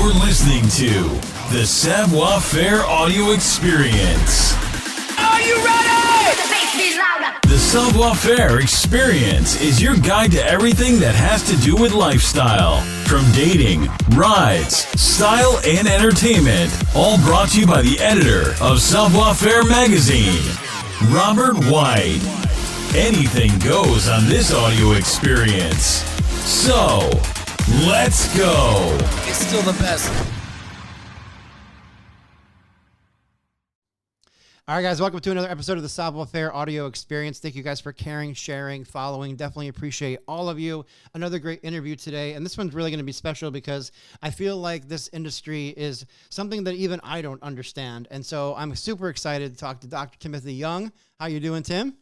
You're listening to the Savoir Faire audio experience. Are you ready? The Savoir Faire experience is your guide to everything that has to do with lifestyle. From dating, rides, style, and entertainment. All brought to you by the editor of Savoir Faire magazine, Robert White. Anything goes on this audio experience. So, let's go. It's still the best. All right, guys, welcome to another episode of the Savoir Faire audio experience. Thank you guys for caring, sharing, following. Definitely appreciate all of you. Another great interview today. And this one's really going to be special because I feel like this industry is something that even I don't understand. And so I'm super excited to talk to Dr. Timothy Young. How you doing, Tim?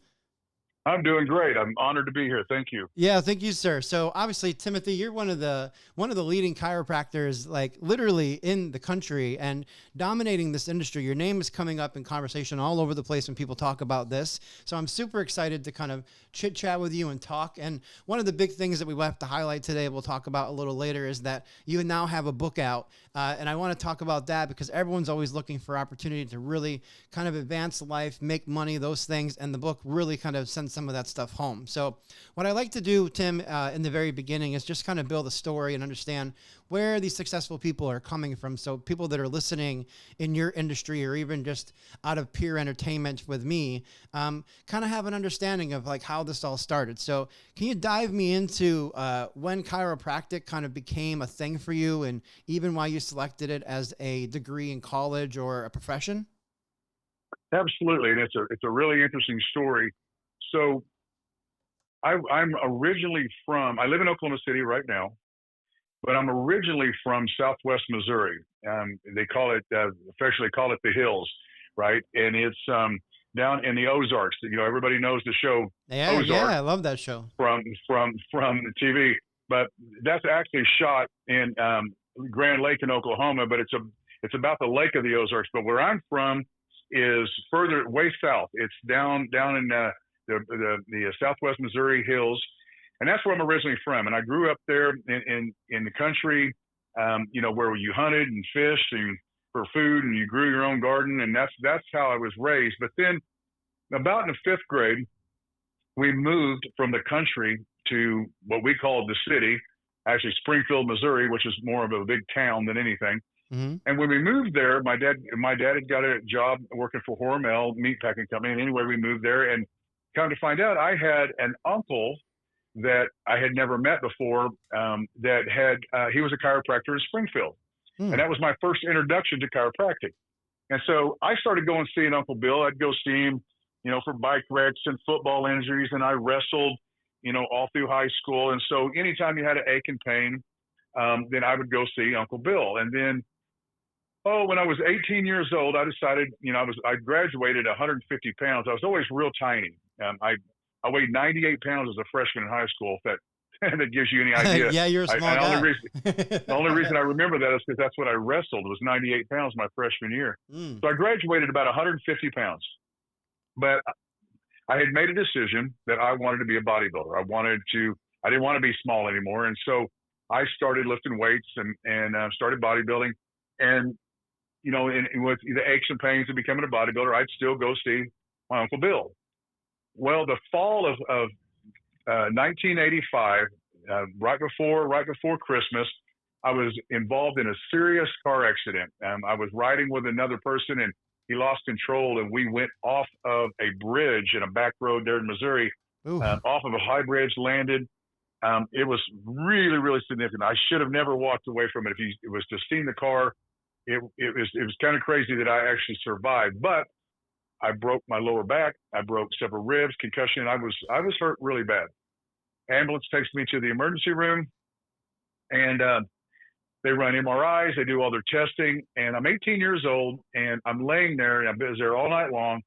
I'm doing great. I'm honored to be here. Thank you. Yeah, thank you, sir. So obviously, Timothy, you're one of the leading chiropractors, like literally in the country and dominating this industry. Your name is coming up in conversation all over the place when people talk about this. So I'm super excited to kind of chit chat with you and talk. And one of the big things that we will have to highlight today, we'll talk about a little later, is that you now have a book out. And I want to talk about that because everyone's always looking for opportunity to really kind of advance life, make money, those things. And the book really kind of sends some of that stuff home. So what I like to do, Tim, in the very beginning is just kind of build a story and understand where these successful people are coming from. So people that are listening in your industry or even just out of peer entertainment with me, kind of have an understanding of like how this all started. So can you dive me into when chiropractic kind of became a thing for you and even why you selected it as a degree in college or a profession? Absolutely. And it's a really interesting story. So I'm originally I live in Oklahoma City right now, but I'm originally from Southwest Missouri. They affectionately call it the Hills, right? And it's down in the Ozarks. You know, everybody knows the show Ozark. Yeah, I love that show. From the TV. But that's actually shot in Grand Lake in Oklahoma, but it's about the lake of the Ozarks. But where I'm from is further way south. It's down in the Southwest Missouri Hills, and that's where I'm originally from. And I grew up there in the country, where you hunted and fished and for food, and you grew your own garden, and that's how I was raised. But then, about in the fifth grade, we moved from the country to what we called the city, actually Springfield, Missouri, which is more of a big town than anything. Mm-hmm. And when we moved there, my dad had got a job working for Hormel Meatpacking Company. And anyway, we moved there, and come to find out, I had an uncle that I had never met before. He was a chiropractor in Springfield, and that was my first introduction to chiropractic. And so I started going seeing Uncle Bill. I'd go see him, for bike wrecks and football injuries, and I wrestled, all through high school. And so anytime you had an ache and pain, then I would go see Uncle Bill. And then, when I was 18 years old, I decided, I graduated 150 pounds. I was always real tiny. I weighed 98 pounds as a freshman in high school. If that gives you any idea. Yeah, you're a small guy. The only reason I remember that is because that's what I wrestled, was 98 pounds my freshman year. So I graduated about 150 pounds. But I had made a decision that I wanted to be a bodybuilder. I didn't want to be small anymore. And so I started lifting weights and started bodybuilding. And, and with the aches and pains of becoming a bodybuilder, I'd still go see my Uncle Bill. Well, the fall of 1985, right before Christmas, I was involved in a serious car accident. I was riding with another person, and he lost control, and we went off of a bridge in a back road there in Missouri, off of a high bridge, landed. It was really, really significant. I should have never walked away from it. If it was to see the car, it was kind of crazy that I actually survived. But I broke my lower back. I broke several ribs, concussion. I was hurt really bad. Ambulance takes me to the emergency room, and they run MRIs. They do all their testing, and I'm 18 years old, and I'm laying there, and I was there all night long.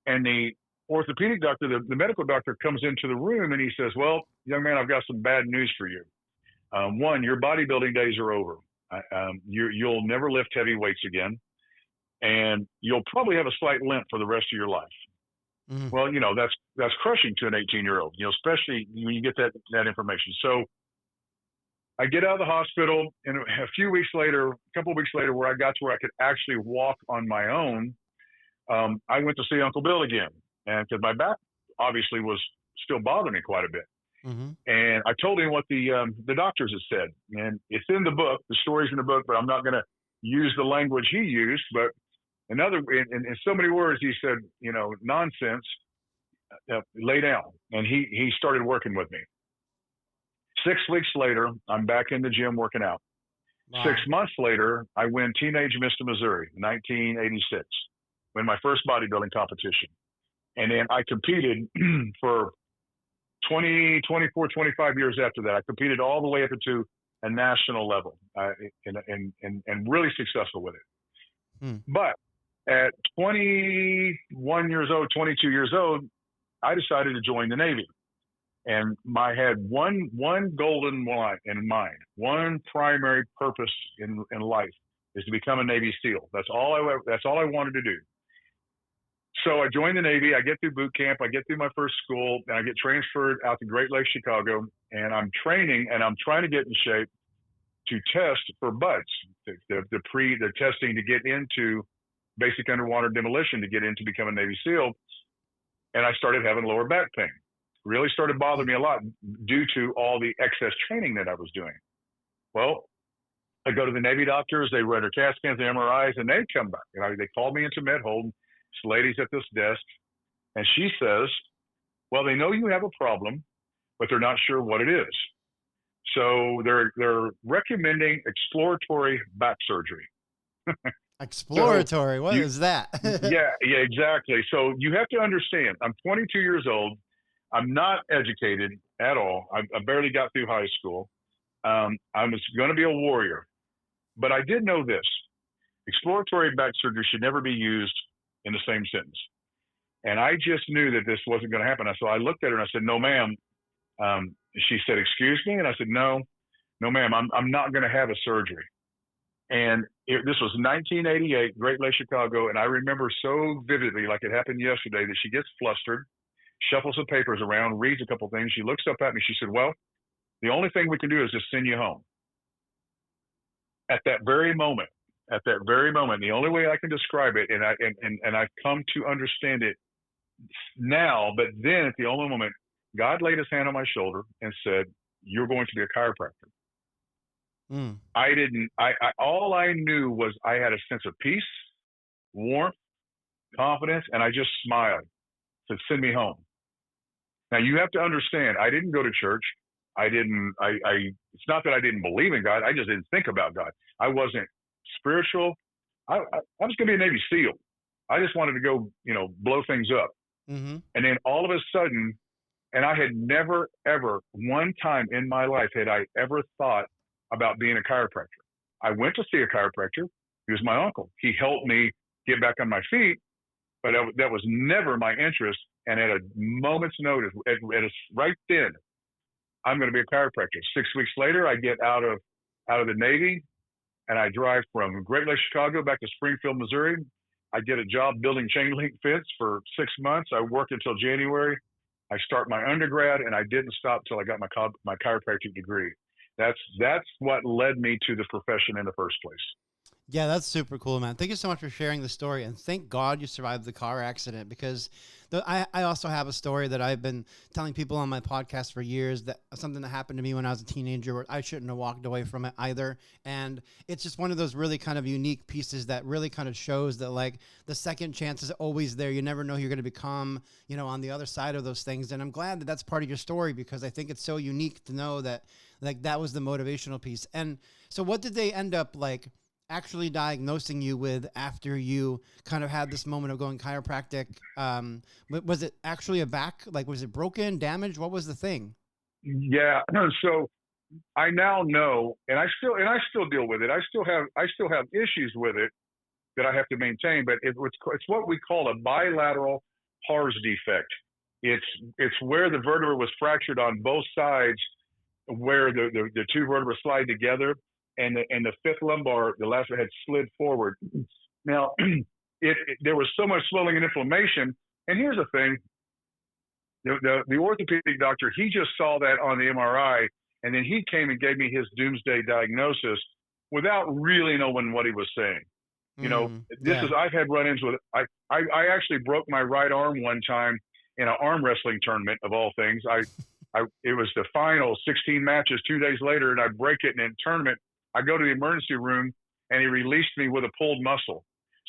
And the orthopedic doctor, the medical doctor, comes into the room, and he says, "Well, young man, I've got some bad news for you. One, your bodybuilding days are over. You'll never lift heavy weights again. And you'll probably have a slight limp for the rest of your life." Mm-hmm. Well, that's crushing to an 18-year-old, especially when you get that information. So I get out of the hospital, and a couple of weeks later, where I got to where I could actually walk on my own, I went to see Uncle Bill again, and because my back obviously was still bothering me quite a bit. Mm-hmm. And I told him what the doctors had said, and it's in the book. The story's in the book, but I'm not going to use the language he used. But in so many words, he said, nonsense. Lay down, and he started working with me. 6 weeks later, I'm back in the gym working out. Wow. 6 months later, I win Teenage Mr. Missouri, 1986, win my first bodybuilding competition. And then I competed for 20, 24, 25 years after that. I competed all the way up into a national level and really successful with it. But at 21 years old, 22 years old, I decided to join the Navy. And I had one golden line in mind, one primary purpose in life is to become a Navy SEAL. That's all I wanted to do. So I joined the Navy. I get through boot camp. I get through my first school, and I get transferred out to Great Lakes, Chicago. And I'm training, and I'm trying to get in shape to test for BUDS, the testing to get into basic underwater demolition to get into become a Navy SEAL. And I started having lower back pain. Really started bothering me a lot due to all the excess training that I was doing. Well, I go to the Navy doctors, they run their CAT scans, the MRIs, and they come back. They called me into Med Hold. This lady's at this desk, and she says, well, they know you have a problem, but they're not sure what it is. So they're recommending exploratory back surgery. Exploratory? What is that? yeah, exactly. So you have to understand, I'm 22 years old. I'm not educated at all. I barely got through high school. I was going to be a warrior. But I did know this. Exploratory back surgery should never be used in the same sentence. And I just knew that this wasn't going to happen. So I looked at her and I said, no, ma'am. She said, excuse me? And I said, no, ma'am, I'm not going to have a surgery. And this was 1988, Great Lakes, Chicago. And I remember so vividly, like it happened yesterday, that she gets flustered, shuffles the papers around, reads a couple things. She looks up at me. She said, well, the only thing we can do is just send you home. At that very moment, the only way I can describe it, and I've come to understand it now, but then at the only moment, God laid his hand on my shoulder and said, you're going to be a chiropractor. All I knew was I had a sense of peace, warmth, confidence, and I just smiled. Said, send me home. Now you have to understand, I didn't go to church. It's not that I didn't believe in God. I just didn't think about God. I wasn't spiritual. I was going to be a Navy SEAL. I just wanted to go, blow things up. Mm-hmm. And then all of a sudden, and I had never, ever, one time in my life had I ever thought about being a chiropractor. I went to see a chiropractor. He was my uncle. He helped me get back on my feet, but that was never my interest. And at a moment's notice, right then, I'm going to be a chiropractor. 6 weeks later, I get out of the Navy, and I drive from Great Lakes, Chicago, back to Springfield, Missouri. I get a job building chain link fence for 6 months. I worked until January. I start my undergrad, and I didn't stop until I got my chiropractic degree. That's what led me to the profession in the first place. Yeah, that's super cool, man. Thank you so much for sharing the story, and thank God you survived the car accident, because I also have a story that I've been telling people on my podcast for years, that something that happened to me when I was a teenager where I shouldn't have walked away from it either. And it's just one of those really kind of unique pieces that really kind of shows that, like, the second chance is always there. You never know who you're going to become, on the other side of those things. And I'm glad that that's part of your story, because I think it's so unique to know that, like, that was the motivational piece. And so what did they end up, like, actually diagnosing you with after you kind of had this moment of going chiropractic? Was it actually a back? Like, was it broken, damaged? What was the thing? Yeah. So I now know, and I still deal with it. I still have issues with it that I have to maintain, but it's what we call a bilateral Hars defect. It's where the vertebra was fractured on both sides, where the two vertebrae slide together. And the fifth lumbar, the last one, had slid forward. Now, there was so much swelling and inflammation. And here's the thing: the orthopedic doctor, he just saw that on the MRI, And then he came and gave me his doomsday diagnosis without really knowing what he was saying. You know, I've had run-ins with, I actually broke my right arm one time in an arm wrestling tournament of all things. It was the final 16 matches 2 days later, and I break it in a tournament. I go to the emergency room and he released me with a pulled muscle.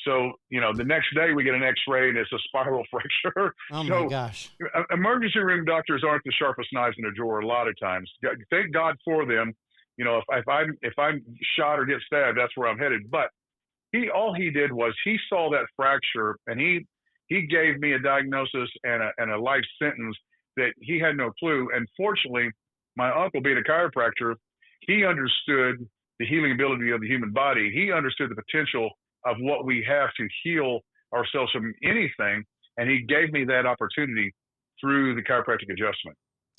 So, you know, the next day we get an x-ray and it's a spiral fracture. Oh my gosh. Emergency room doctors aren't the sharpest knives in the drawer a lot of times. Thank God for them. You know, if I'm shot or get stabbed, that's where I'm headed. But all he did was he saw that fracture and he gave me a diagnosis and a life sentence that he had no clue. And fortunately, my uncle, being a chiropractor, he understood the healing ability of the human body. He understood the potential of what we have to heal ourselves from anything. And he gave me that opportunity through the chiropractic adjustment.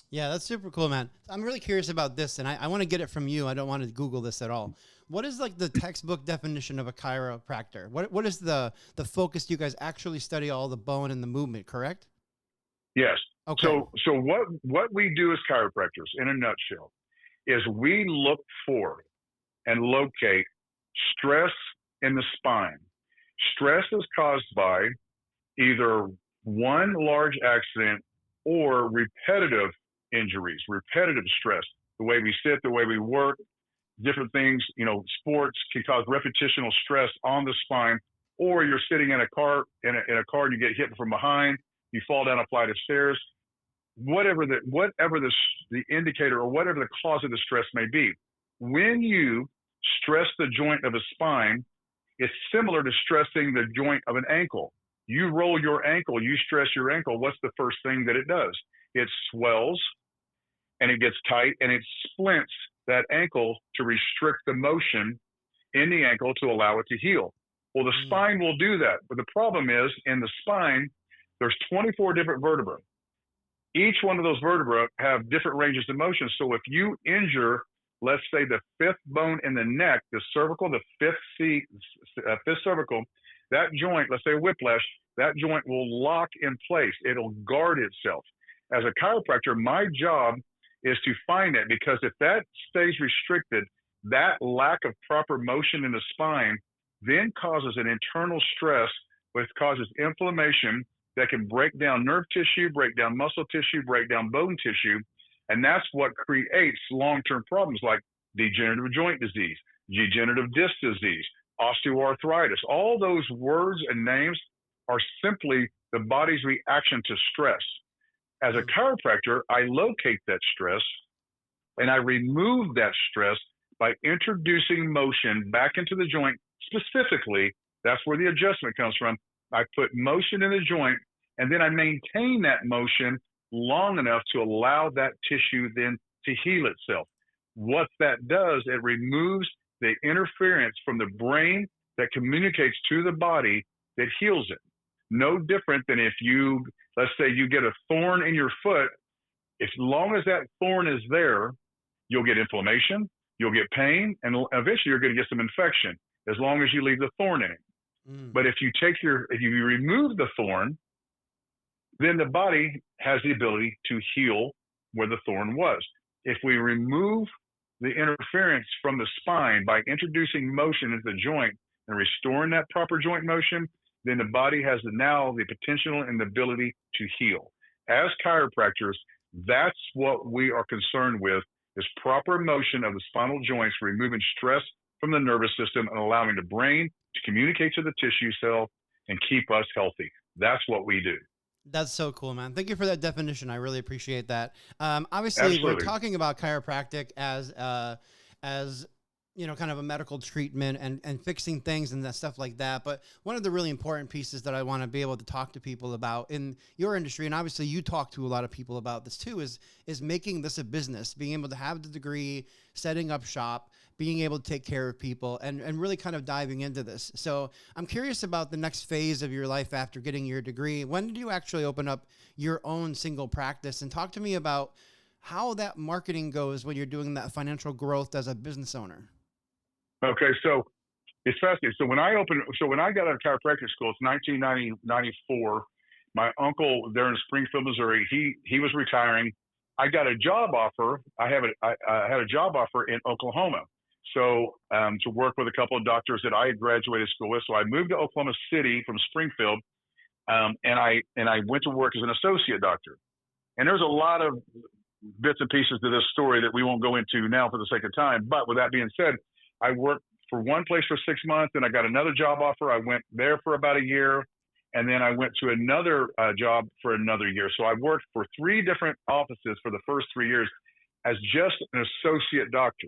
Yeah, that's super cool, man. I'm really curious about this, and I want to get it from you. I don't want to Google this at all. What is like the textbook definition of a chiropractor? What is the focus? You guys actually study all the bone and the movement, correct? Yes. Okay. So what we do as chiropractors, in a nutshell, is we look for and locate stress in the spine. Stress is caused by either one large accident or repetitive injuries, repetitive stress, the way we sit, the way we work, different things. You know, sports can cause repetitional stress on the spine, or you're sitting in a car and you get hit from behind, you fall down a flight of stairs, whatever the indicator or whatever the cause of the stress may be. When you stress the joint of a spine, it's similar to stressing the joint of an ankle. You roll your ankle, you stress your ankle. What's the first thing that it does? It swells and it gets tight and it splints that ankle to restrict the motion in the ankle to allow it to heal. Well, the spine will do that. But the problem is, in the spine, there's 24 different vertebrae. Each one of those vertebrae have different ranges of motion. So if you injure, let's say, the fifth bone in the neck, the cervical, the fifth cervical, that joint, let's say whiplash, that joint will lock in place. It'll guard itself. As a chiropractor, my job is to find it, because if that stays restricted, that lack of proper motion in the spine then causes an internal stress, which causes inflammation that can break down nerve tissue, break down muscle tissue, break down bone tissue. And that's what creates long-term problems like degenerative joint disease, degenerative disc disease, osteoarthritis. All those words and names are simply the body's reaction to stress. As a chiropractor, I locate that stress and I remove that stress by introducing motion back into the joint. Specifically, that's where the adjustment comes from. I put motion in the joint and then I maintain that motion long enough to allow that tissue then to heal itself. What that does, it removes the interference from the brain that communicates to the body that heals it. No different than if you, let's say you get a thorn in your foot, as long as that thorn is there, you'll get inflammation, you'll get pain, and eventually you're going to get some infection as long as you leave the thorn in it. But if you remove the thorn, then the body has the ability to heal where the thorn was. If we remove the interference from the spine by introducing motion into the joint and restoring that proper joint motion, then the body has now the potential and the ability to heal. As chiropractors, that's what we are concerned with, is proper motion of the spinal joints, removing stress from the nervous system and allowing the brain to communicate to the tissue cell and keep us healthy. That's what we do. That's so cool, man. Thank you for that definition. I really appreciate that. Obviously, Absolutely. we're talking about chiropractic as you know, kind of a medical treatment and fixing things and that stuff like that. But one of the really important pieces that I want to be able to talk to people about in your industry, and obviously you talk to a lot of people about this too, is making this a business, being able to have the degree, setting up shop, being able to take care of people, and really kind of diving into this. So I'm curious about the next phase of your life after getting your degree. When did you actually open up your own single practice? And talk to me about how that marketing goes when you're doing that financial growth as a business owner. Okay, so it's fascinating. So when I got out of chiropractic school, it's 1994. My uncle there in Springfield, Missouri, he was retiring. I got a job offer. I had a job offer in Oklahoma. So to work with a couple of doctors that I had graduated school with. So I moved to Oklahoma City from Springfield, and I went to work as an associate doctor. And there's a lot of bits and pieces to this story that we won't go into now for the sake of time. But with that being said, I worked for one place for 6 months, and I got another job offer. I went there for about a year, and then I went to another job for another year. So I worked for 3 different offices for the first 3 years as just an associate doctor.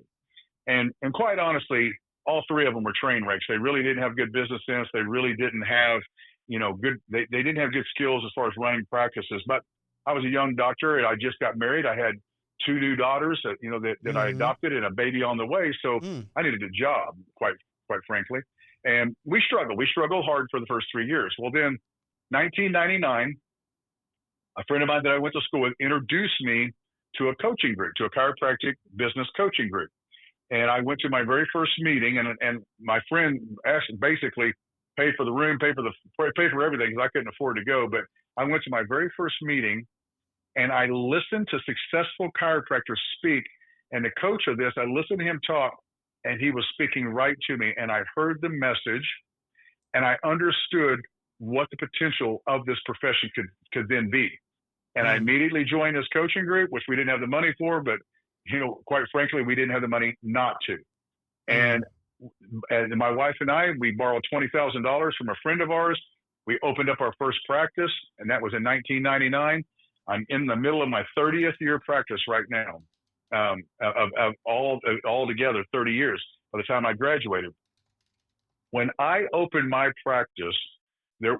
And quite honestly, all 3 of them were train wrecks. They really didn't have good business sense. They really didn't have, they didn't have good skills as far as running practices. But I was a young doctor, and I just got married. I had 2 new daughters that I adopted, and a baby on the way. So I needed a job, quite frankly. And we struggled hard for the first 3 years. Well, then 1999, a friend of mine that I went to school with introduced me to a coaching group, to a chiropractic business coaching group. And I went to my very first meeting, and my friend basically paid for the room, paid for everything, because I couldn't afford to go. But I went to my very first meeting, and I listened to successful chiropractors speak. And the coach of this, I listened to him talk, and he was speaking right to me. And I heard the message, and I understood what the potential of this profession could then be. And I immediately joined this coaching group, which we didn't have the money for, but quite frankly, we didn't have the money not to. And my wife and I, we borrowed $20,000 from a friend of ours. We opened up our first practice, and that was in 1999. I'm in the middle of my 30th year practice right now, of all together 30 years by the time I graduated. When I opened my practice,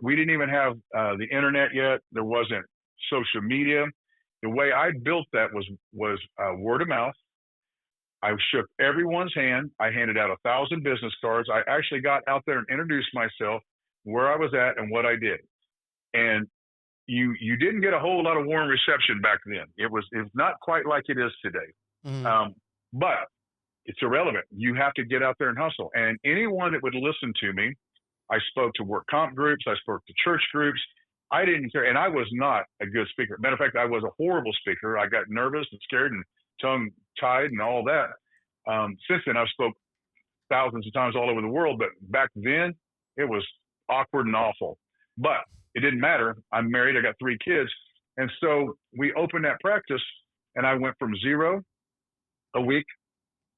we didn't even have the internet yet. There wasn't social media. The way I built that was word of mouth. I shook everyone's hand. I handed out 1,000 business cards. I actually got out there and introduced myself, where I was at and what I did. And you didn't get a whole lot of warm reception back then. It's not quite like it is today. But it's irrelevant. You have to get out there and hustle. And anyone that would listen to me, I spoke to work comp groups. I spoke to church groups. I didn't care. And I was not a good speaker. Matter of fact, I was a horrible speaker. I got nervous and scared and tongue tied and all that. Since then, I've spoke thousands of times all over the world. But back then, it was awkward and awful. But it didn't matter. I'm married. I got 3 kids. And so we opened that practice, and I went from 0 a week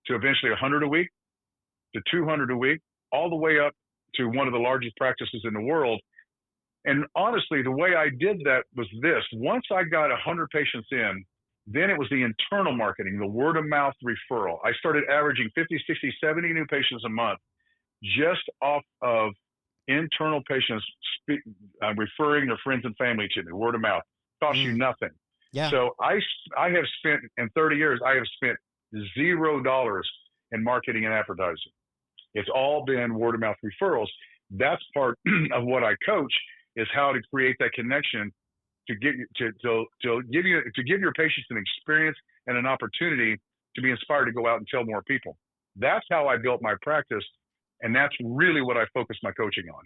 to eventually 100 a week to 200 a week, all the way up to one of the largest practices in the world. And honestly, the way I did that was this. Once I got 100 patients in, then it was the internal marketing, the word of mouth referral. I started averaging 50, 60, 70 new patients a month just off of internal patients referring their friends and family to me, word of mouth. Costs you nothing. Yeah. So I have spent, in 30 years, I have spent $0 in marketing and advertising. It's all been word of mouth referrals. That's part of what I coach, is how to create that connection to give your patients an experience and an opportunity to be inspired to go out and tell more people. That's how I built my practice, and that's really what I focus my coaching on.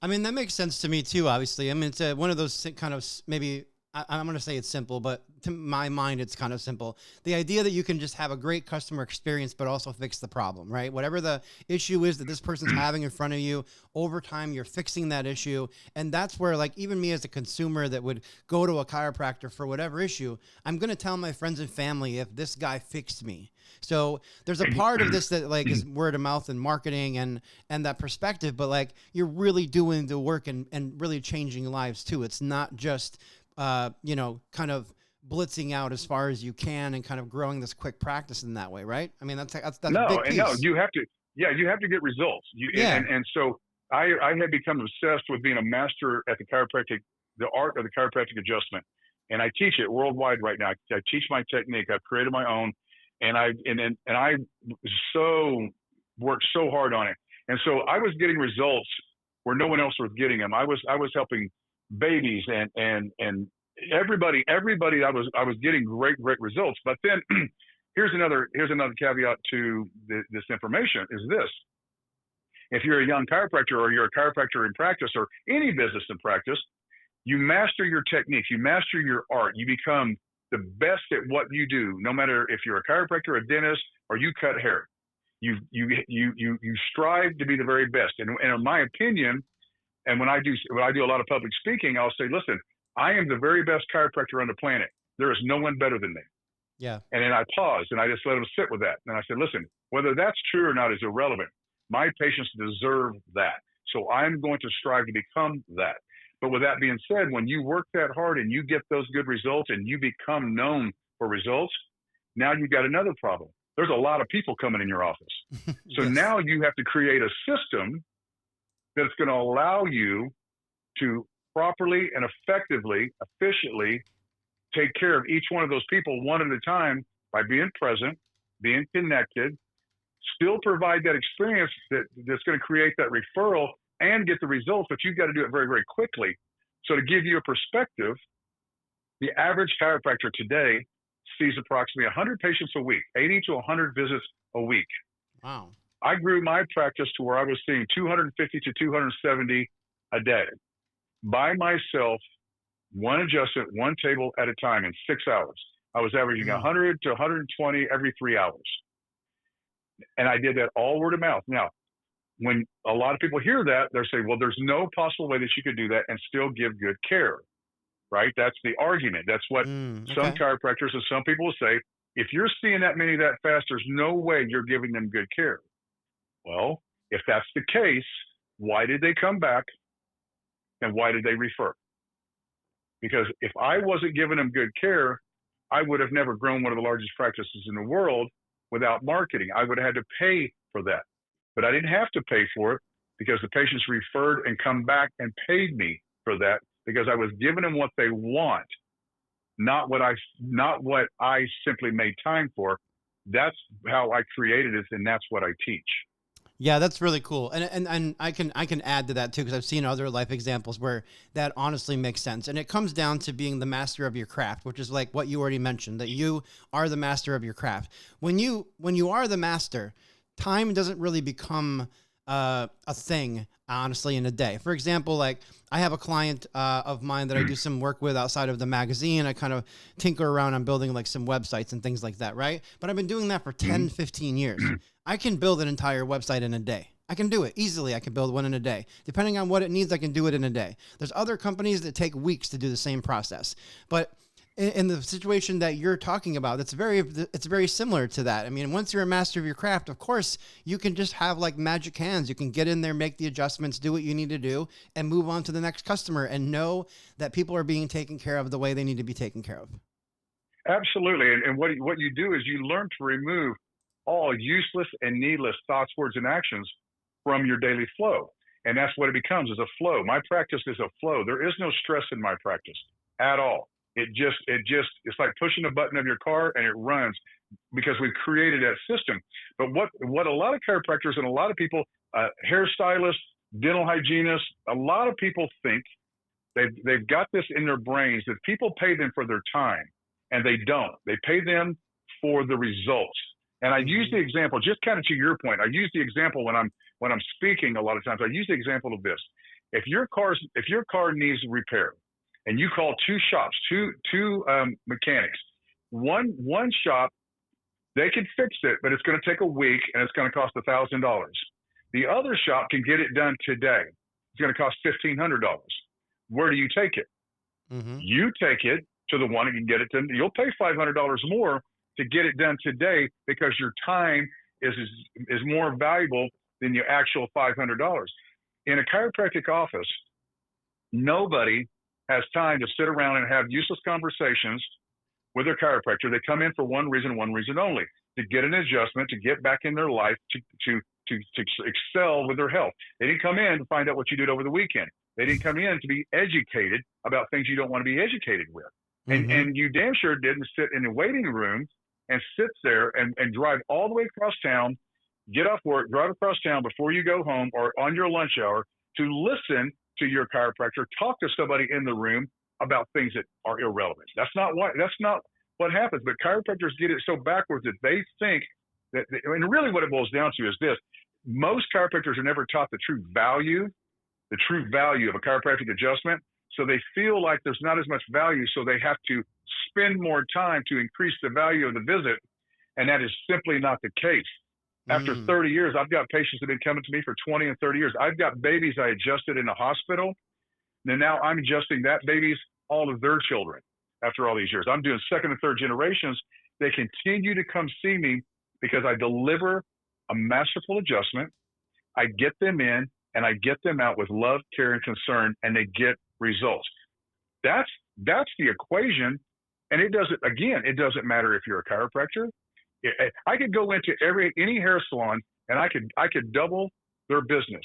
I mean, that makes sense to me too, obviously. I mean, it's one of those kind of, maybe, I'm going to say it's simple, but to my mind, it's kind of simple. The idea that you can just have a great customer experience, but also fix the problem, right? Whatever the issue is that this person's having in front of you, over time, you're fixing that issue. And that's where, like, even me as a consumer that would go to a chiropractor for whatever issue, I'm going to tell my friends and family if this guy fixed me. So there's a part of this that, like, is word of mouth and marketing and that perspective, but, like, you're really doing the work and really changing lives too. It's not just, kind of blitzing out as far as you can and kind of growing this quick practice in that way, right? I mean, that's a big piece. No, you have to get results. And so I had become obsessed with being a master at the art of the chiropractic adjustment. And I teach it worldwide right now. I teach my technique. I've created my own, and I worked so hard on it. And so I was getting results where no one else was getting them. I was helping babies and everybody. I was getting great results. But then here's another caveat to this information is this. If you're a young chiropractor, or you're a chiropractor in practice, or any business in practice, you master your technique, you master your art, you become the best at what you do, no matter if you're a chiropractor, a dentist, or you cut hair. You strive to be the very best. And in my opinion, and when I do a lot of public speaking, I'll say, listen, I am the very best chiropractor on the planet. There is no one better than me. Yeah. And then I pause and I just let them sit with that. And I said, listen, whether that's true or not is irrelevant. My patients deserve that. So I'm going to strive to become that. But with that being said, when you work that hard and you get those good results and you become known for results, now you got another problem. There's a lot of people coming in your office. So Yes. now you have to create a system that's going to allow you to properly and effectively, efficiently take care of each one of those people one at a time by being present, being connected, still provide that experience that's going to create that referral and get the results, but you've got to do it very, very quickly. So to give you a perspective, the average chiropractor today sees approximately 100 patients a week, 80 to 100 visits a week. Wow. I grew my practice to where I was seeing 250 to 270 a day by myself, one adjustment, one table at a time in 6 hours. I was averaging 100 to 120 every 3 hours. And I did that all word of mouth. Now, when a lot of people hear that, they'll say, well, there's no possible way that you could do that and still give good care, right? That's the argument. That's what some chiropractors and some people will say. If you're seeing that many that fast, there's no way you're giving them good care. Well, if that's the case, why did they come back and why did they refer? Because if I wasn't giving them good care, I would have never grown one of the largest practices in the world without marketing. I would have had to pay for that. But I didn't have to pay for it because the patients referred and come back and paid me for that because I was giving them what they want, not what I simply made time for. That's how I created it, and that's what I teach. Yeah, that's really cool. And I can add to that too, because I've seen other life examples where that honestly makes sense. And it comes down to being the master of your craft, which is like what you already mentioned, that you are the master of your craft. When you are the master, time doesn't really become a thing, honestly, in a day. For example, like I have a client of mine that I do some work with outside of the magazine. I kind of tinker around on building like some websites and things like that, right? But I've been doing that for 10, 15 years. I can build an entire website in a day. I can do it easily. I can build one in a day. Depending on what it needs, I can do it in a day. There's other companies that take weeks to do the same process. But in the situation that you're talking about, it's very similar to that. I mean, once you're a master of your craft, of course, you can just have like magic hands. You can get in there, make the adjustments, do what you need to do, and move on to the next customer and know that people are being taken care of the way they need to be taken care of. Absolutely. And what you do is you learn to remove all useless and needless thoughts, words, and actions from your daily flow. And that's what it becomes, is a flow. My practice is a flow. There is no stress in my practice at all. It's like pushing a button of your car and it runs because we've created that system. But what a lot of chiropractors and a lot of people, hairstylists, dental hygienists, a lot of people think they've got this in their brains that people pay them for their time, and they don't. They pay them for the results. And I use the example, just kind of to your point, I use the example when I'm speaking a lot of times. I use the example of this. If your car needs repair and you call two shops, two mechanics, one shop, they can fix it, but it's going to take a week and it's going to cost $1,000. The other shop can get it done today. It's going to cost $1,500. Where do you take it? Mm-hmm. You take it to the one that can get it done. You'll pay $500 more to get it done today because your time is more valuable than your actual $500. In a chiropractic office, nobody has time to sit around and have useless conversations with their chiropractor. They come in for one reason only, to get an adjustment, to get back in their life, to excel with their health. They didn't come in to find out what you did over the weekend. They didn't come in to be educated about things you don't want to be educated with. Mm-hmm. And you damn sure didn't sit in the waiting room and sit there and drive all the way across town, get off work, drive across town before you go home or on your lunch hour to listen to your chiropractor, talk to somebody in the room about things that are irrelevant. That's not what happens. But chiropractors get it so backwards that they think that, and really what it boils down to is this: most chiropractors are never taught the true value of a chiropractic adjustment. So they feel like there's not as much value, so they have to spend more time to increase the value of the visit. And that is simply not the case. After 30 years, I've got patients that have been coming to me for 20 and 30 years. I've got babies I adjusted in a hospital. And now I'm adjusting that baby's, all of their children after all these years. I'm doing second and third generations. They continue to come see me because I deliver a masterful adjustment. I get them in and I get them out with love, care, and concern, and they get results. That's the equation. And it doesn't matter if you're a chiropractor. I could go into any hair salon and I could double their business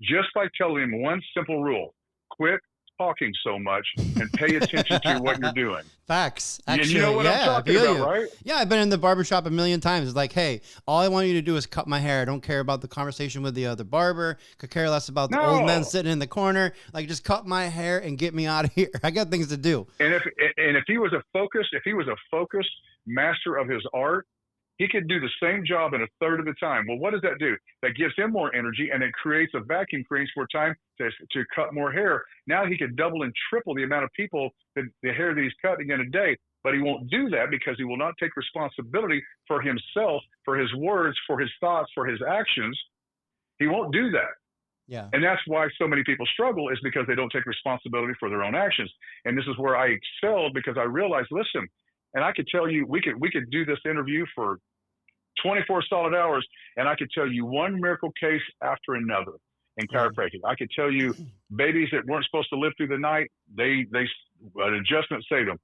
just by telling them one simple rule: quit talking so much and pay attention to what you're doing. Facts. Actually, you know what I'm talking about, right? Yeah, I've been in the barbershop a million times. It's like, hey, all I want you to do is cut my hair. I don't care about the conversation with the other barber. Could care less about the old men sitting in the corner. Like, just cut my hair and get me out of here. I got things to do. And if he was a focused master of his art, he could do the same job in a third of the time. Well, what does that do? That gives him more energy, and it creates a vacuum, creates more time to cut more hair. Now he could double and triple the amount of people that the hair that he's cutting in a day. But he won't do that because he will not take responsibility for himself, for his words, for his thoughts, for his actions. He won't do that. Yeah. And that's why so many people struggle, is because they don't take responsibility for their own actions. And this is where I excelled, because I realized, listen, and I could tell you, we could do this interview for 24 solid hours, and I could tell you one miracle case after another in chiropractic. I could tell you babies that weren't supposed to live through the night, they an adjustment saved them.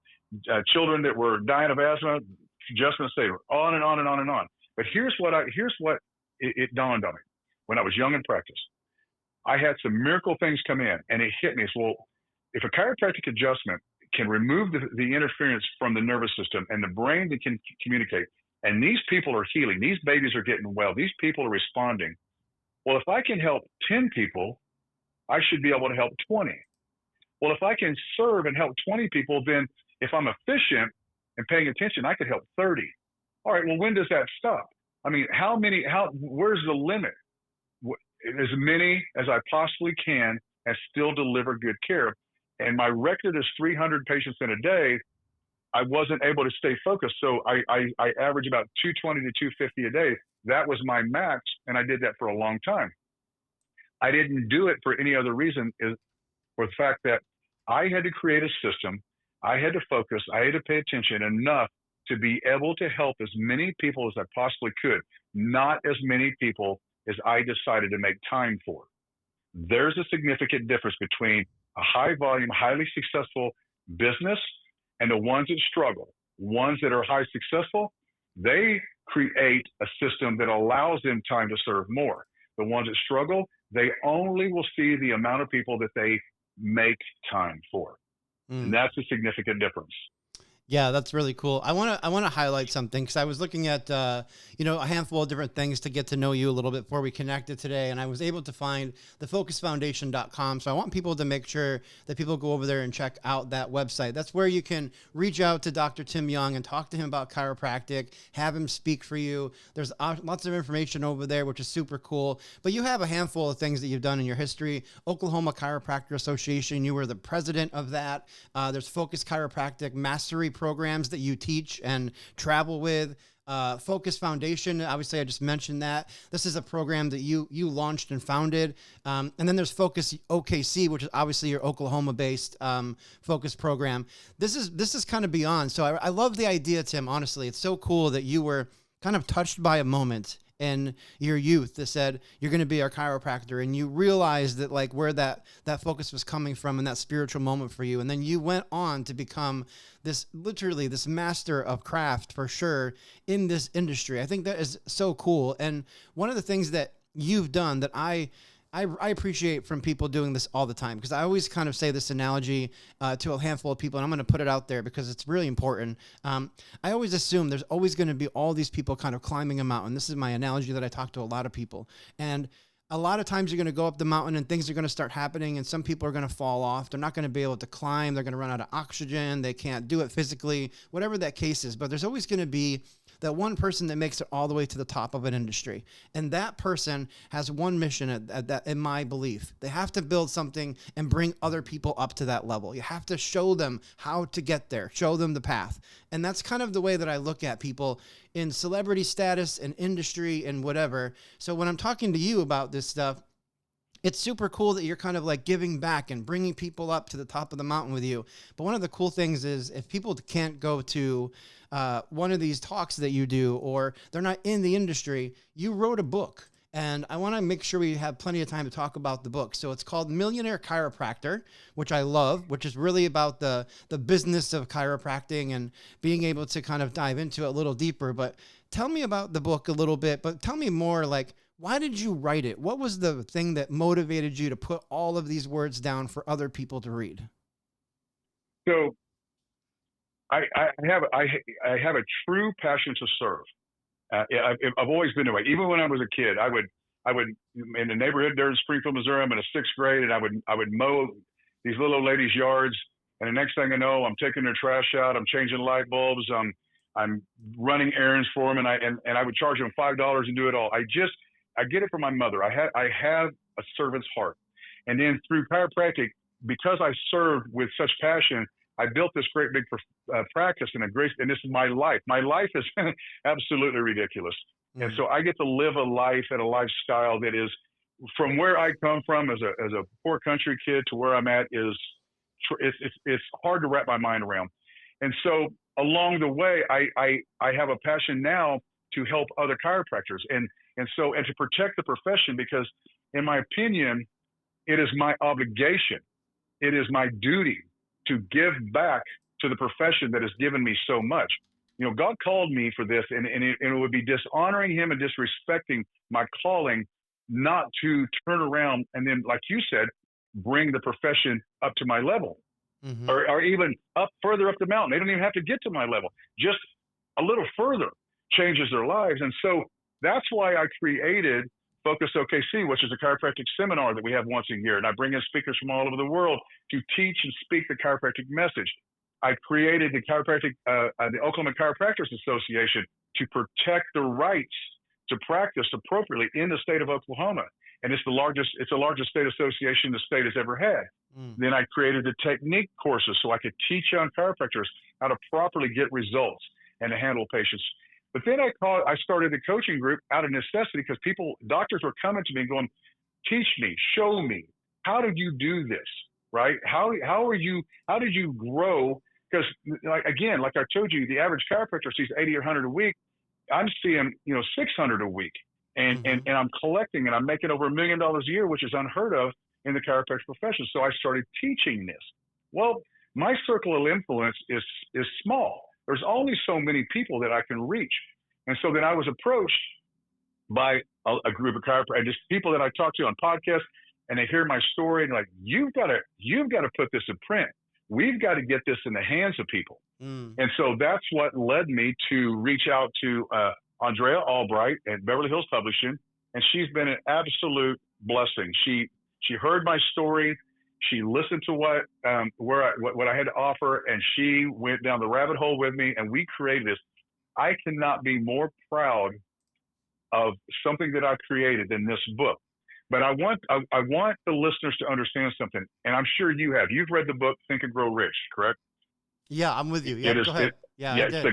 Children that were dying of asthma, adjustment saved them. On and on and on and on. But here's what it dawned on me when I was young in practice. I had some miracle things come in, and it hit me. It's, well, if a chiropractic adjustment can remove the interference from the nervous system and the brain that can communicate, and these people are healing, these babies are getting well, these people are responding. Well, if I can help 10 people, I should be able to help 20. Well, if I can serve and help 20 people, then if I'm efficient and paying attention, I could help 30. All right, well, when does that stop? I mean, where's the limit? As many as I possibly can and still deliver good care. And my record is 300 patients in a day. I wasn't able to stay focused. So I average about 220 to 250 a day. That was my max, and I did that for a long time. I didn't do it for any other reason, is for the fact that I had to create a system. I had to focus. I had to pay attention enough to be able to help as many people as I possibly could, not as many people as I decided to make time for. There's a significant difference between a high volume, highly successful business and the ones that struggle. Ones that are high successful, they create a system that allows them time to serve more. The ones that struggle, they only will see the amount of people that they make time for. And that's a significant difference. Yeah, that's really cool. I want to highlight something, because I was looking at a handful of different things to get to know you a little bit before we connected today, and I was able to find the focusfoundation.com. So I want people to make sure that people go over there and check out that website. That's where you can reach out to Dr. Tim Young and talk to him about chiropractic, have him speak for you. There's lots of information over there, which is super cool. But you have a handful of things that you've done in your history. Oklahoma Chiropractor Association, you were the president of that. There's Focus Chiropractic Mastery programs that you teach and travel with. Focus Foundation, obviously I just mentioned that. This is a program that you launched and founded. And then there's Focus OKC, which is obviously your Oklahoma-based focus program. This is kind of beyond. So I love the idea, Tim, honestly. It's so cool that you were kind of touched by a moment in your youth that said, you're going to be our chiropractor, and you realized that, like, where that focus was coming from and that spiritual moment for you. And then you went on to become this master of craft, for sure, in this industry. I think that is so cool. And one of the things that you've done that I appreciate from people doing this all the time, because I always kind of say this analogy to a handful of people, and I'm going to put it out there because it's really important. I always assume there's always going to be all these people kind of climbing a mountain. This is my analogy that I talk to a lot of people. And a lot of times you're going to go up the mountain and things are going to start happening, and some people are going to fall off. They're not going to be able to climb. They're going to run out of oxygen. They can't do it physically, whatever that case is. But there's always going to be that one person that makes it all the way to the top of an industry. And that person has one mission in my belief. They have to build something and bring other people up to that level. You have to show them how to get there, show them the path. And that's kind of the way that I look at people in celebrity status and industry and whatever. So when I'm talking to you about this stuff, it's super cool that you're kind of like giving back and bringing people up to the top of the mountain with you. But one of the cool things is if people can't go to one of these talks that you do, or they're not in the industry, you wrote a book. And I want to make sure we have plenty of time to talk about the book. So it's called Millionaire Chiropractor, which I love, which is really about the business of chiropractic and being able to kind of dive into it a little deeper. But tell me about the book a little bit, but tell me more like, why did you write it? What was the thing that motivated you to put all of these words down for other people to read? So I have a true passion to serve. I've always been that way. Even when I was a kid, I would in the neighborhood there in Springfield, Missouri. I'm in a sixth grade, and I would mow these little old ladies' yards. And the next thing I know, I'm taking their trash out. I'm changing light bulbs. I'm running errands for them, and I would charge them $5 and do it all. I get it from my mother. I have a servant's heart. And then through chiropractic, because I served with such passion, I built this great big practice and this is my life. My life is absolutely ridiculous. Mm-hmm. And so I get to live a life and a lifestyle that is, from where I come from as a poor country kid to where I'm at, it's hard to wrap my mind around. And so along the way, I have a passion now to help other chiropractors and to protect the profession, because in my opinion, it is my obligation. It is my duty to give back to the profession that has given me so much. You know, God called me for this, and it would be dishonoring him and disrespecting my calling not to turn around and then, like you said, bring the profession up to my level. Mm-hmm. or even up further up the mountain. They don't even have to get to my level. Just a little further changes their lives. And so that's why I created Focus OKC, which is a chiropractic seminar that we have once a year. And I bring in speakers from all over the world to teach and speak the chiropractic message. I created the the Oklahoma Chiropractors Association to protect the rights to practice appropriately in the state of Oklahoma. And it's the largest state association the state has ever had. Then I created the technique courses so I could teach young chiropractors how to properly get results and to handle patients. But then I started a coaching group out of necessity, because doctors were coming to me and going, teach me, show me, how did you do this, right? How did you grow? Because like I told you, the average chiropractor sees 80 or 100 a week. I'm seeing, 600 a week. And I'm collecting, and I'm making over $1 million a year, which is unheard of in the chiropractic profession. So I started teaching this. Well, my circle of influence is small. There's only so many people that I can reach. And so then I was approached by a group of chiropractors, just people that I talk to on podcasts, and they hear my story and like, you've got to put this in print. We've got to get this in the hands of people. And so that's what led me to reach out to Andrea Albright at Beverly Hills Publishing, and she's been an absolute blessing. She heard my story, she listened to what I had to offer, and she went down the rabbit hole with me, and we created this. I cannot be more proud of something that I created than this book. But I want the listeners to understand something, and I'm sure you have. You've read the book Think and Grow Rich, correct? Yeah, I'm with you. Yeah, go ahead. It's the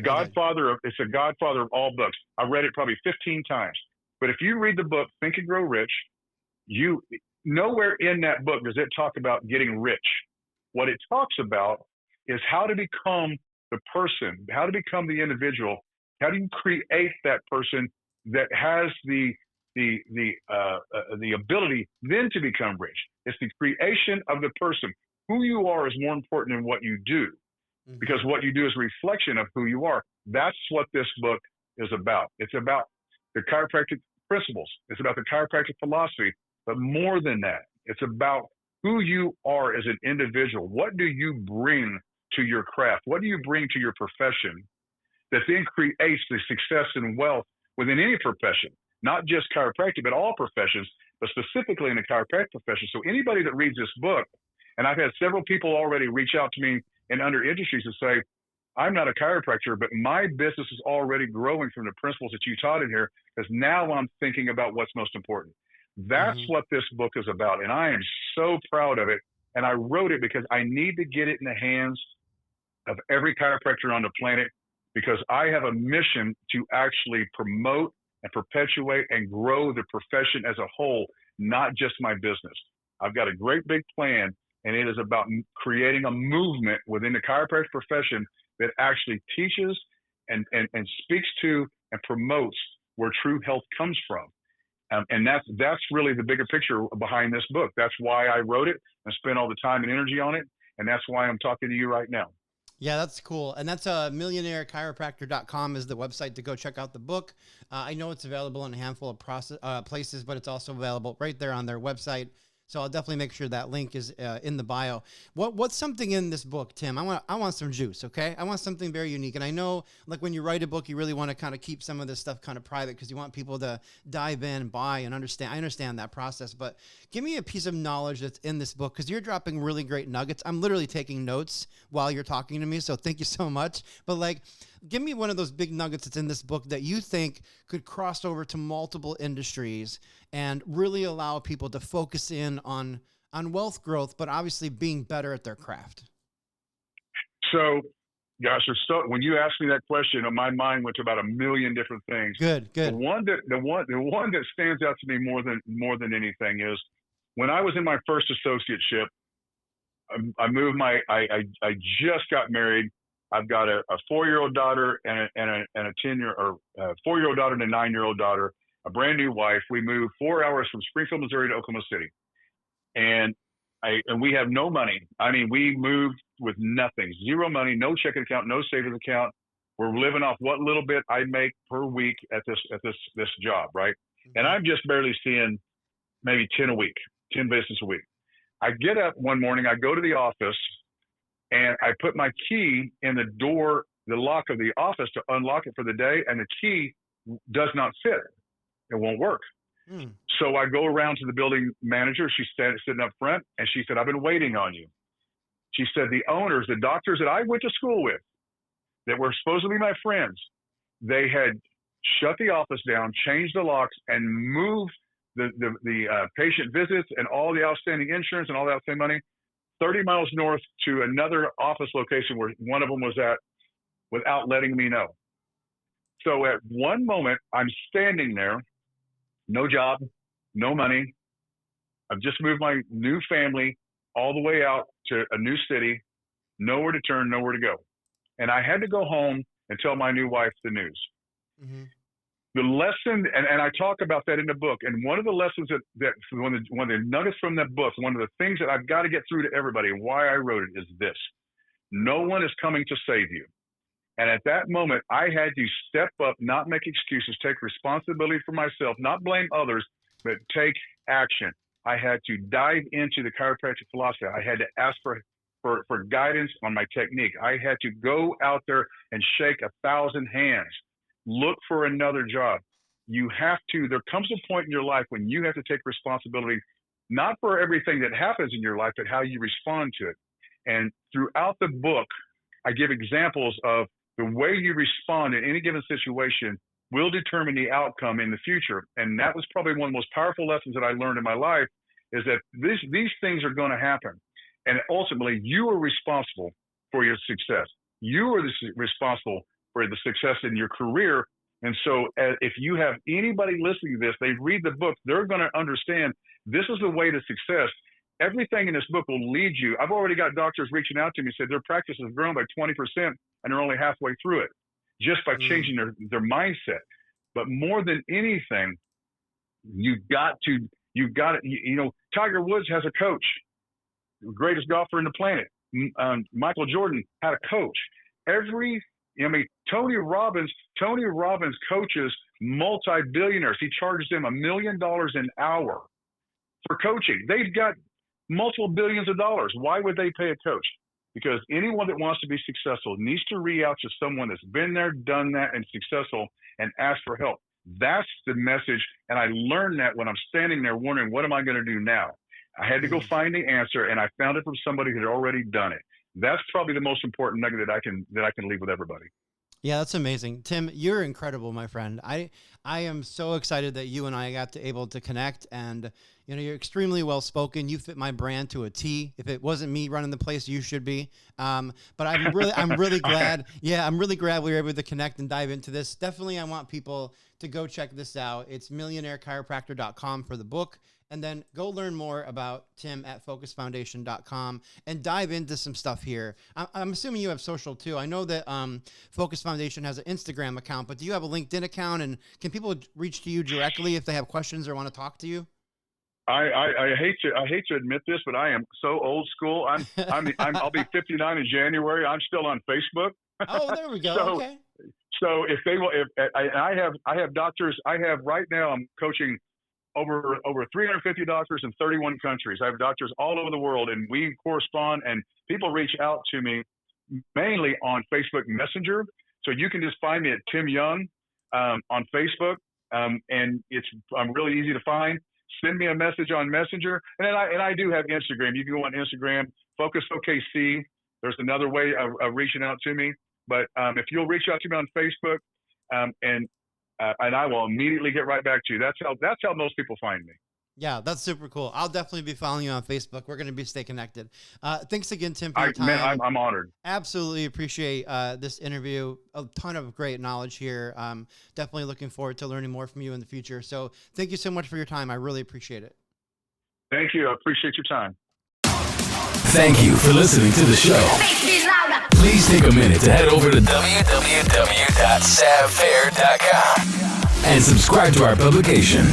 godfather of all books. I read it probably 15 times. But if you read the book Think and Grow Rich, nowhere in that book does it talk about getting rich. What it talks about is how to become the person, how to become the individual. How do you create that person that has the ability then to become rich? It's the creation of the person. Who you are is more important than what you do, because what you do is a reflection of who you are. That's what this book is about. It's about the chiropractic principles. It's about the chiropractic philosophy. But more than that, it's about who you are as an individual. What do you bring to your craft? What do you bring to your profession that then creates the success and wealth within any profession? Not just chiropractic, but all professions, but specifically in the chiropractic profession. So anybody that reads this book, and I've had several people already reach out to me in other industries and say, I'm not a chiropractor, but my business is already growing from the principles that you taught in here, because now I'm thinking about what's most important. That's what this book is about. And I am so proud of it. And I wrote it because I need to get it in the hands of every chiropractor on the planet, because I have a mission to actually promote and perpetuate and grow the profession as a whole, not just my business. I've got a great big plan, and it is about creating a movement within the chiropractic profession that actually teaches and speaks to and promotes where true health comes from. And that's really the bigger picture behind this book. That's why I wrote it and spent all the time and energy on it. And that's why I'm talking to you right now. Yeah, that's cool. And that's millionairechiropractor.com is the website to go check out the book. I know it's available in a handful of places, but it's also available right there on their website. So I'll definitely make sure that link is in the bio. What's something in this book, Tim? I want some juice, okay? I want something very unique. And I know, like, when you write a book, you really want to kind of keep some of this stuff kind of private because you want people to dive in, buy, and understand. I understand that process. But give me a piece of knowledge that's in this book, because you're dropping really great nuggets. I'm literally taking notes while you're talking to me, so thank you so much. But, like, give me one of those big nuggets that's in this book that you think could cross over to multiple industries and really allow people to focus in on wealth growth, but obviously being better at their craft. So, gosh, when you asked me that question, my mind went to about a million different things. Good. The one that stands out to me more than anything is when I was in my first associateship. I just got married. I've got a 4-year-old daughter and a 4-year-old daughter and a 9-year-old daughter, a brand new wife. We moved 4 hours from Springfield, Missouri to Oklahoma City. And we have no money. I mean, we moved with nothing, zero money, no checking account, no savings account. We're living off what little bit I make per week at this job, right? Mm-hmm. And I'm just barely seeing maybe 10 business a week. I get up one morning, I go to the office, and I put my key in the door, the lock of the office to unlock it for the day, and the key does not fit. It won't work. So I go around to the building manager. She's sitting up front, and she said, "I've been waiting on you." She said, "The owners, the doctors that I went to school with, that were supposed to be my friends, they had shut the office down, changed the locks, and moved the patient visits and all the outstanding insurance and all the outstanding money 30 miles north to another office location where one of them was at, without letting me know." So at one moment, I'm standing there, no job, no money. I've just moved my new family all the way out to a new city, nowhere to turn, nowhere to go. And I had to go home and tell my new wife the news. Mm-hmm. The lesson, and I talk about that in the book, and one of the lessons that one of the nuggets from that book, one of the things that I've got to get through to everybody and why I wrote it is this: no one is coming to save you. And at that moment, I had to step up, not make excuses, take responsibility for myself, not blame others, but take action. I had to dive into the chiropractic philosophy. I had to ask for guidance on my technique. I had to go out there and shake 1,000 hands. Look for another job. There comes a point in your life when you have to take responsibility, not for everything that happens in your life, but how you respond to it. And throughout the book, I give examples of the way you respond in any given situation will determine the outcome in the future. And that was probably one of the most powerful lessons that I learned in my life, is that these things are going to happen. And ultimately, you are responsible for your success. You are responsible for the success in your career. And so if you have anybody listening to this, they read the book, they're going to understand this is the way to success. Everything in this book will lead you. I've already got doctors reaching out to me, said their practice has grown by 20% and they're only halfway through it just by changing their mindset. But more than anything, Tiger Woods has a coach, the greatest golfer in the planet. Michael Jordan had a coach. Tony Robbins coaches multi-billionaires. He charges them $1 million an hour for coaching. They've got multiple billions of dollars. Why would they pay a coach? Because anyone that wants to be successful needs to reach out to someone that's been there, done that, and successful, and ask for help. That's the message. And I learned that when I'm standing there wondering, what am I going to do now? I had to go find the answer, and I found it from somebody who had already done it. that's probably the most important nugget that I can leave with everybody. Yeah, that's amazing. Tim, you're incredible, my friend. I am so excited that you and I got to able to connect, and you're extremely well spoken. You fit my brand to a T. If it wasn't me running the place, you should be. But I'm really glad. Yeah, I'm really glad we were able to connect and dive into this. Definitely, I want people to go check this out. It's millionairechiropractor.com for the book. And then go learn more about Tim at focusfoundation.com and dive into some stuff here. I'm assuming you have social too. I know that Focus Foundation has an Instagram account, but do you have a LinkedIn account? And can people reach to you directly if they have questions or want to talk to you? I hate to admit this, but I am so old school. I'll be 59 in January. I'm still on Facebook. Oh, there we go. Okay. So if they will, I have doctors. I have right now. I'm coaching over 350 doctors in 31 countries. I have doctors all over the world, and we correspond, and people reach out to me mainly on Facebook Messenger. So you can just find me at Tim Young on Facebook, and I'm really easy to find. Send me a message on Messenger, and I do have Instagram. You can go on Instagram, Focus OKC. There's another way of reaching out to me, but if you'll reach out to me on Facebook, and I will immediately get right back to you. That's how most people find me. Yeah, that's super cool. I'll definitely be following you on Facebook. We're going to stay connected. Thanks again, Tim, for your time. Man, I'm honored. Absolutely appreciate this interview. A ton of great knowledge here. Definitely looking forward to learning more from you in the future. So thank you so much for your time. I really appreciate it. Thank you. I appreciate your time. Thank you for listening to the show. Please take a minute to head over to www.savfair.com and subscribe to our publication.